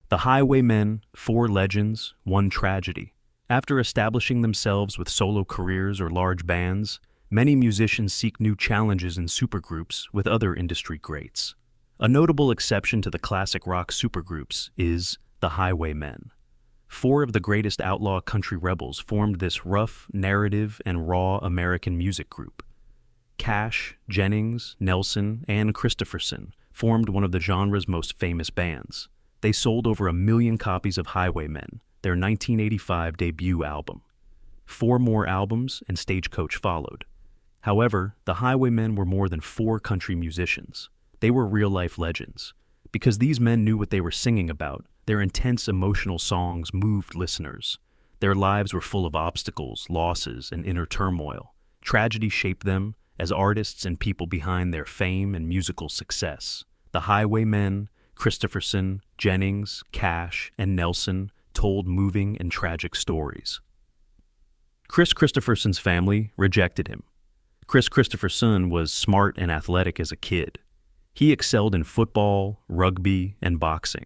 The Highwaymen, four legends, one tragedy. After establishing themselves with solo careers or large bands, many musicians seek new challenges in supergroups with other industry greats. A notable exception to the classic rock supergroups is the Highwaymen. Four of the greatest outlaw country rebels formed this rough, narrative, and raw American music group. Cash, Jennings, Nelson, and Kristofferson formed one of the genre's most famous bands. They sold over 1 million copies of Highwaymen, their 1985 debut album. 4 more albums and Stagecoach followed. However, the Highwaymen were more than 4 country musicians. They were real-life legends. Because these men knew what they were singing about, their intense emotional songs moved listeners. Their lives were full of obstacles, losses, and inner turmoil. Tragedy shaped them as artists and people behind their fame and musical success. The Highwaymen, Kristofferson, Jennings, Cash, and Nelson told moving and tragic stories. Kris Kristofferson's family rejected him. Kris Kristofferson was smart and athletic as a kid. He excelled in football, rugby, and boxing.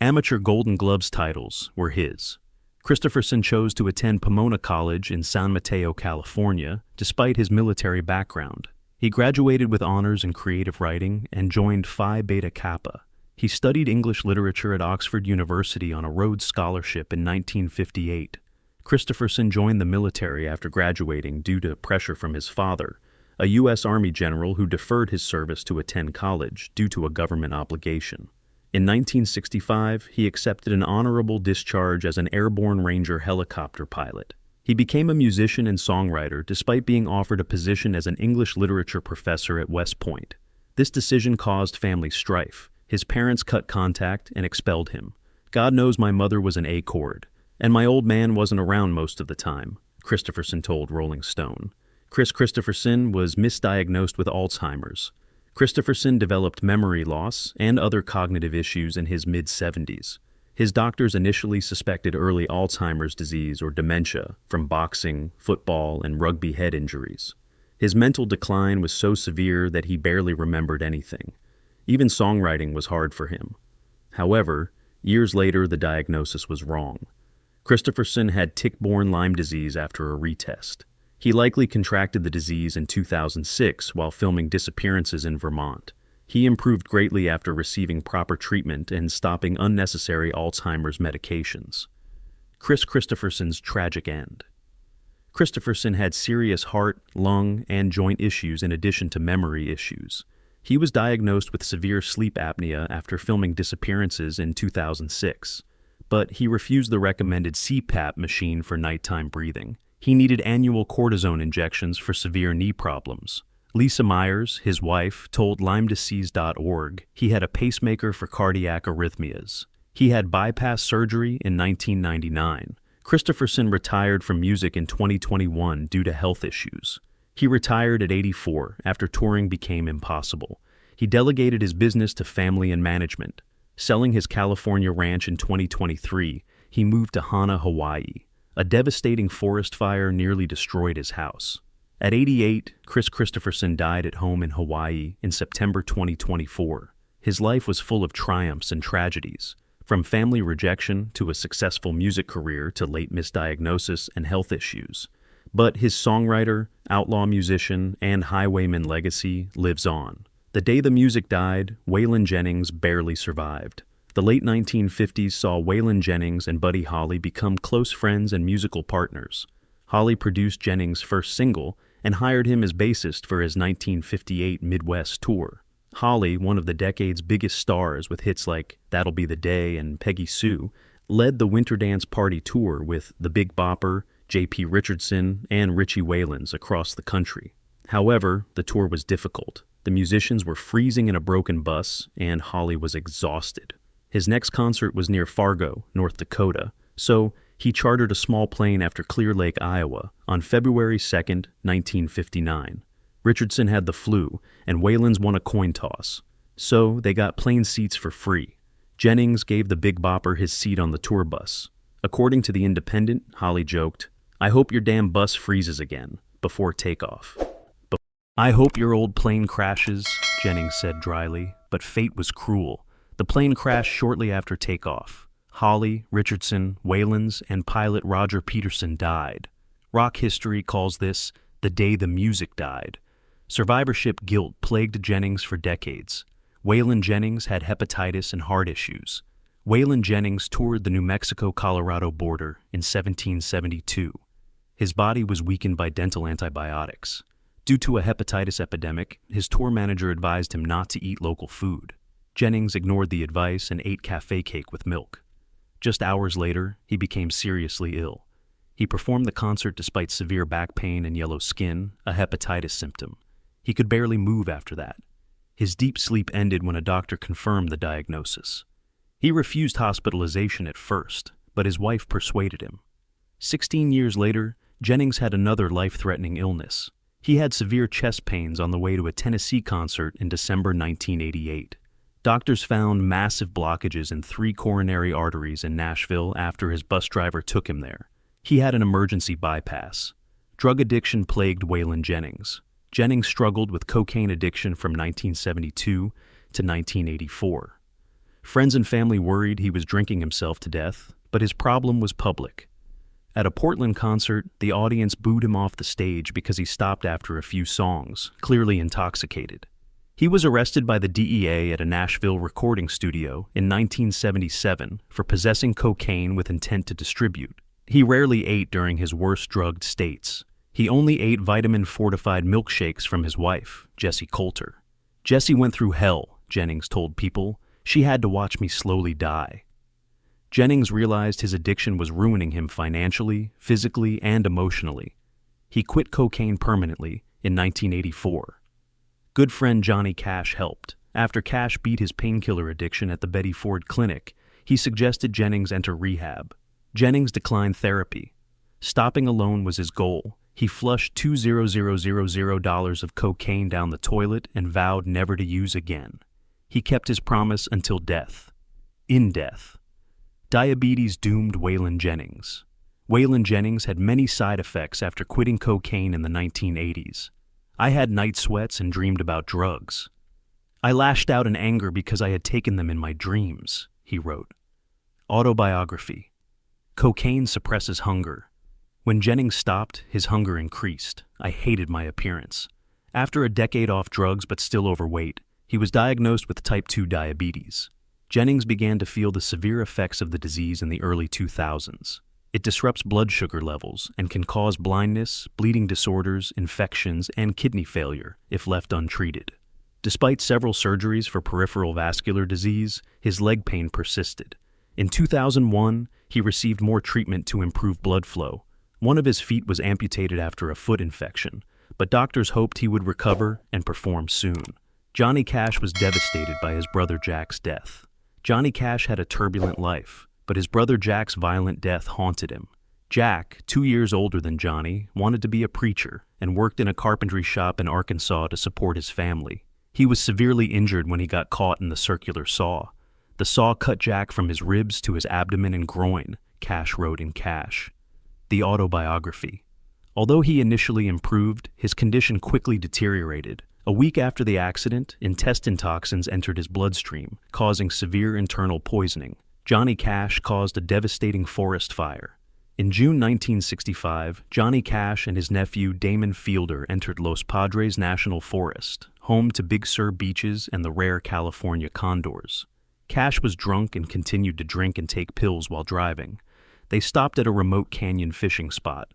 Amateur Golden Gloves titles were his. Kristofferson chose to attend Pomona College in San Mateo, California, despite his military background. He graduated with honors in creative writing and joined Phi Beta Kappa. He studied English literature at Oxford University on a Rhodes Scholarship in 1958. Kristofferson joined the military after graduating due to pressure from his father, a U.S. Army general who deferred his service to attend college due to a government obligation. In 1965, he accepted an honorable discharge as an airborne Ranger helicopter pilot. He became a musician and songwriter despite being offered a position as an English literature professor at West Point. This decision caused family strife. His parents cut contact and expelled him. God knows my mother was an A-chord, and my old man wasn't around most of the time, Kristofferson told Rolling Stone. Kris Kristofferson was misdiagnosed with Alzheimer's. Kristofferson developed memory loss and other cognitive issues in his mid-70s. His doctors initially suspected early Alzheimer's disease or dementia from boxing, football, and rugby head injuries. His mental decline was so severe that he barely remembered anything. Even songwriting was hard for him. However, years later the diagnosis was wrong. Kristofferson had tick-borne Lyme disease after a retest. He likely contracted the disease in 2006 while filming Disappearances in Vermont. He improved greatly after receiving proper treatment and stopping unnecessary Alzheimer's medications. Kris Kristofferson's tragic end. Kristofferson had serious heart, lung, and joint issues in addition to memory issues. He was diagnosed with severe sleep apnea after filming Disappearances in 2006, but he refused the recommended CPAP machine for nighttime breathing. He needed annual cortisone injections for severe knee problems. Lisa Myers, his wife, told LymeDisease.org he had a pacemaker for cardiac arrhythmias. He had bypass surgery in 1999. Kristofferson retired from music in 2021 due to health issues. He retired at 84 after touring became impossible. He delegated his business to family and management. Selling his California ranch in 2023, he moved to Hana, Hawaii. A devastating forest fire nearly destroyed his house. At 88, Kris Kristofferson died at home in Hawaii in September 2024. His life was full of triumphs and tragedies, from family rejection to a successful music career to late misdiagnosis and health issues. But his songwriter, outlaw musician, and highwayman legacy lives on. The day the music died, Waylon Jennings barely survived. The late 1950s saw Waylon Jennings and Buddy Holly become close friends and musical partners. Holly produced Jennings' first single and hired him as bassist for his 1958 Midwest tour. Holly, one of the decade's biggest stars with hits like That'll Be the Day and Peggy Sue, led the Winter Dance Party tour with the Big Bopper, J.P. Richardson, and Richie Valens across the country. However, the tour was difficult. The musicians were freezing in a broken bus, and Holly was exhausted. His next concert was near Fargo, North Dakota, so he chartered a small plane after Clear Lake, Iowa, on February 2, 1959. Richardson had the flu, and Valens won a coin toss, so they got plane seats for free. Jennings gave the Big Bopper his seat on the tour bus. According to The Independent, Holly joked, "I hope your damn bus freezes again," before takeoff. "I hope your old plane crashes," Jennings said dryly, but fate was cruel. The plane crashed shortly after takeoff. Holly, Richardson, Waylands, and pilot Roger Peterson died. Rock history calls this the day the music died. Survivorship guilt plagued Jennings for decades. Waylon Jennings had hepatitis and heart issues. Waylon Jennings toured the New Mexico-Colorado border in 1772. His body was weakened by dental antibiotics. Due to a hepatitis epidemic, his tour manager advised him not to eat local food. Jennings ignored the advice and ate cafe cake with milk. Just hours later, he became seriously ill. He performed the concert despite severe back pain and yellow skin, a hepatitis symptom. He could barely move after that. His deep sleep ended when a doctor confirmed the diagnosis. He refused hospitalization at first, but his wife persuaded him. 16 years later, Jennings had another life-threatening illness. He had severe chest pains on the way to a Tennessee concert in December 1988. Doctors found massive blockages in 3 coronary arteries in Nashville after his bus driver took him there. He had an emergency bypass. Drug addiction plagued Waylon Jennings. Jennings struggled with cocaine addiction from 1972 to 1984. Friends and family worried he was drinking himself to death, but his problem was public. At a Portland concert, the audience booed him off the stage because he stopped after a few songs, clearly intoxicated. He was arrested by the DEA at a Nashville recording studio in 1977 for possessing cocaine with intent to distribute. He rarely ate during his worst drugged states. He only ate vitamin-fortified milkshakes from his wife, Jessie Coulter. "Jessie went through hell," Jennings told People. "She had to watch me slowly die." Jennings realized his addiction was ruining him financially, physically, and emotionally. He quit cocaine permanently in 1984. Good friend Johnny Cash helped. After Cash beat his painkiller addiction at the Betty Ford Clinic, he suggested Jennings enter rehab. Jennings declined therapy. Stopping alone was his goal. He flushed $2,000 of cocaine down the toilet and vowed never to use again. He kept his promise until death. In death. Diabetes doomed Waylon Jennings. Waylon Jennings had many side effects after quitting cocaine in the 1980s. "I had night sweats and dreamed about drugs. I lashed out in anger because I had taken them in my dreams," he wrote. Autobiography. Cocaine suppresses hunger. When Jennings stopped, his hunger increased. "I hated my appearance." After a decade off drugs but still overweight, he was diagnosed with type 2 diabetes. Jennings began to feel the severe effects of the disease in the early 2000s. It disrupts blood sugar levels and can cause blindness, bleeding disorders, infections, and kidney failure if left untreated. Despite several surgeries for peripheral vascular disease, his leg pain persisted. In 2001, he received more treatment to improve blood flow. One of his feet was amputated after a foot infection, but doctors hoped he would recover and perform soon. Johnny Cash was devastated by his brother Jack's death. Johnny Cash had a turbulent life, but his brother Jack's violent death haunted him. Jack, 2 years older than Johnny, wanted to be a preacher and worked in a carpentry shop in Arkansas to support his family. He was severely injured when he got caught in the circular saw. "The saw cut Jack from his ribs to his abdomen and groin," Cash wrote in Cash. The autobiography. Although he initially improved, his condition quickly deteriorated. A week after the accident, intestine toxins entered his bloodstream, causing severe internal poisoning. Johnny Cash caused a devastating forest fire. In June 1965, Johnny Cash and his nephew Damon Fielder entered Los Padres National Forest, home to Big Sur beaches and the rare California condors. Cash was drunk and continued to drink and take pills while driving. They stopped at a remote canyon fishing spot.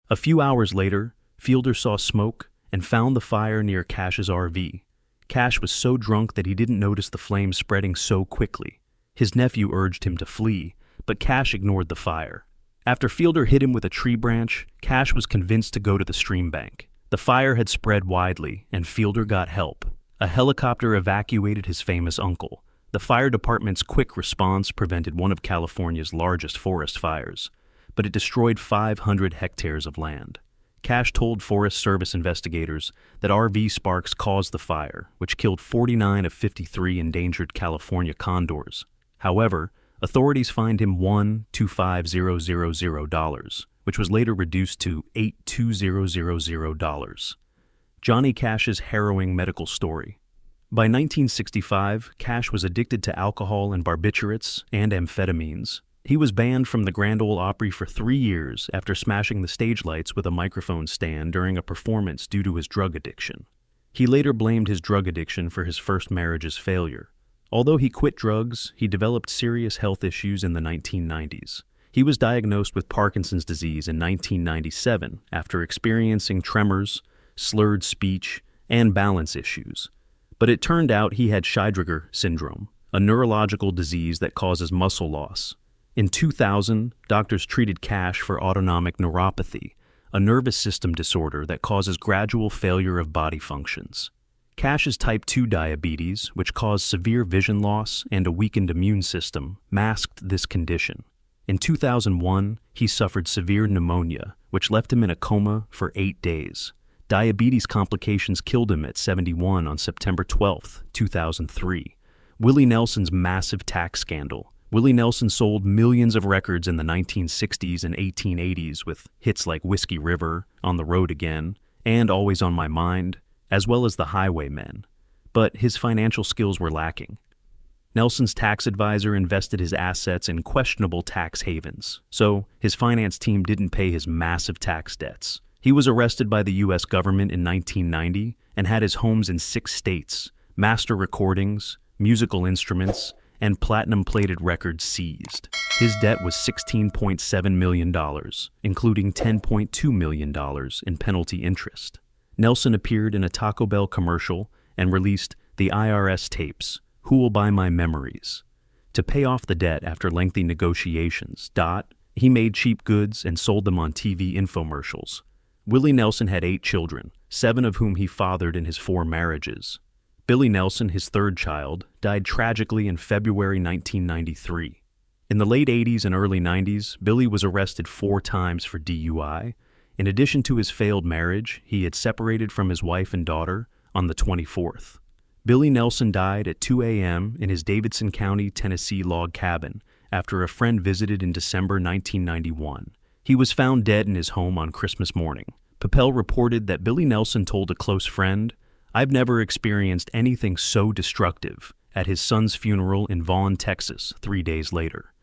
A few hours later, Fielder saw smoke and found the fire near Cash's RV. Cash was so drunk that he didn't notice the flames spreading so quickly. His nephew urged him to flee, but Cash ignored the fire. After Fielder hit him with a tree branch, Cash was convinced to go to the stream bank. The fire had spread widely, and Fielder got help. A helicopter evacuated his famous uncle. The fire department's quick response prevented one of California's largest forest fires, but it destroyed 500 hectares of land. Cash told Forest Service investigators that RV sparks caused the fire, which killed 49 of 53 endangered California condors. However, authorities fined him $1,250,000, which was later reduced to $8,200. Johnny Cash's harrowing medical story. By 1965, Cash was addicted to alcohol and barbiturates and amphetamines. He was banned from the Grand Ole Opry for 3 years after smashing the stage lights with a microphone stand during a performance due to his drug addiction. He later blamed his drug addiction for his first marriage's failure. Although he quit drugs, he developed serious health issues in the 1990s. He was diagnosed with Parkinson's disease in 1997 after experiencing tremors, slurred speech, and balance issues. But it turned out he had Scheidriger syndrome, a neurological disease that causes muscle loss. In 2000, doctors treated Cash for autonomic neuropathy, a nervous system disorder that causes gradual failure of body functions. Cash's type 2 diabetes, which caused severe vision loss and a weakened immune system, masked this condition. In 2001, he suffered severe pneumonia, which left him in a coma for 8 days. Diabetes complications killed him at 71 on September 12, 2003. Willie Nelson's massive tax scandal. Willie Nelson sold millions of records in the 1960s and 1880s with hits like Whiskey River, On the Road Again, and Always on My Mind, as well as The Highwaymen. But his financial skills were lacking. Nelson's tax advisor invested his assets in questionable tax havens, so his finance team didn't pay his massive tax debts. He was arrested by the U.S. government in 1990 and had his homes in 6 states, master recordings, musical instruments, and platinum-plated records seized. His debt was $16.7 million, including $10.2 million in penalty interest. Nelson appeared in a Taco Bell commercial and released the IRS tapes, Who Will Buy My Memories? To pay off the debt after lengthy negotiations, he made cheap goods and sold them on TV infomercials. Willie Nelson had 8 children, 7 of whom he fathered in his 4 marriages. Billy Nelson, his 3rd child, died tragically in February 1993. In the late 80s and early 90s, Billy was arrested 4 times for DUI. In addition to his failed marriage, he had separated from his wife and daughter on the 24th. Billy Nelson died at 2 a.m. in his Davidson County, Tennessee log cabin after a friend visited in December 1991. He was found dead in his home on Christmas morning. Papel reported that Billy Nelson told a close friend, "I've never experienced anything so destructive," at his son's funeral in Vaughn, Texas, 3 days later.